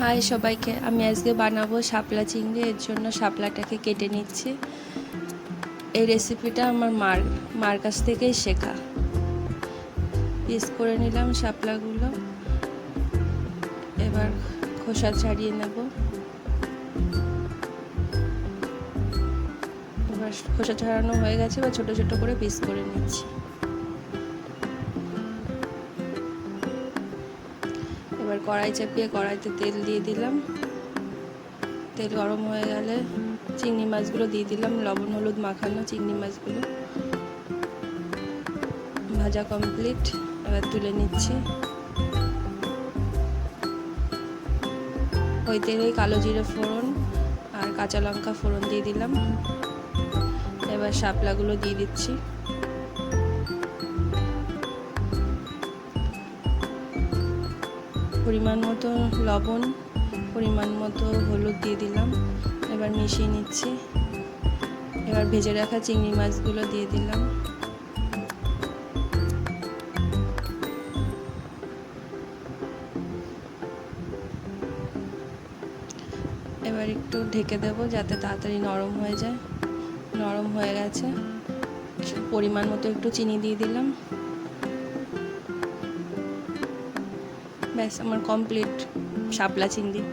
High সবাইকে, আমি আজকে বানাবো শাপলা চিংড়ি। এর জন্য শাপলাটাকে কেটে নিচ্ছি। এই রেসিপিটা আমার মার কাছ থেকেই শেখা। পিস করে নিলাম শাপলাগুলো। এবার খোসা ছাড়িয়ে নেব। এবার খোসা ছাড়ানো হয়ে গেছে, এবার ছোট ছোট করে পিস করে নিচ্ছি। এবার কড়াই চাপিয়ে কড়াইতে তেল দিয়ে দিলাম। তেল গরম হয়ে গেলে চিংড়ি মাছগুলো দিয়ে দিলাম, লবণ হলুদ মাখানো চিংড়ি মাছগুলো। ভাজা কমপ্লিট, এবার তুলে নিচ্ছি। ওই তেলেই কালো জিরে ফোড়ন আর কাঁচা লঙ্কা ফোড়ন দিয়ে দিলাম। এবার শাপলাগুলো দিয়ে দিচ্ছি। পরিমাণ মতো লবণ, পরিমাণ মতো হলুদ দিয়ে দিলাম। এবার মিশিয়ে নিচ্ছি। এবার ভেজে রাখা চিংড়ি মাছগুলো দিয়ে দিলাম। এবার একটু ঢেকে দেব যাতে তাড়াতাড়ি নরম হয়ে যায়। নরম হয়ে গেছে, পরিমাণ মতো একটু চিনি দিয়ে দিলাম। ব্যাস, আমার কমপ্লিট শাপলা চিংড়ি।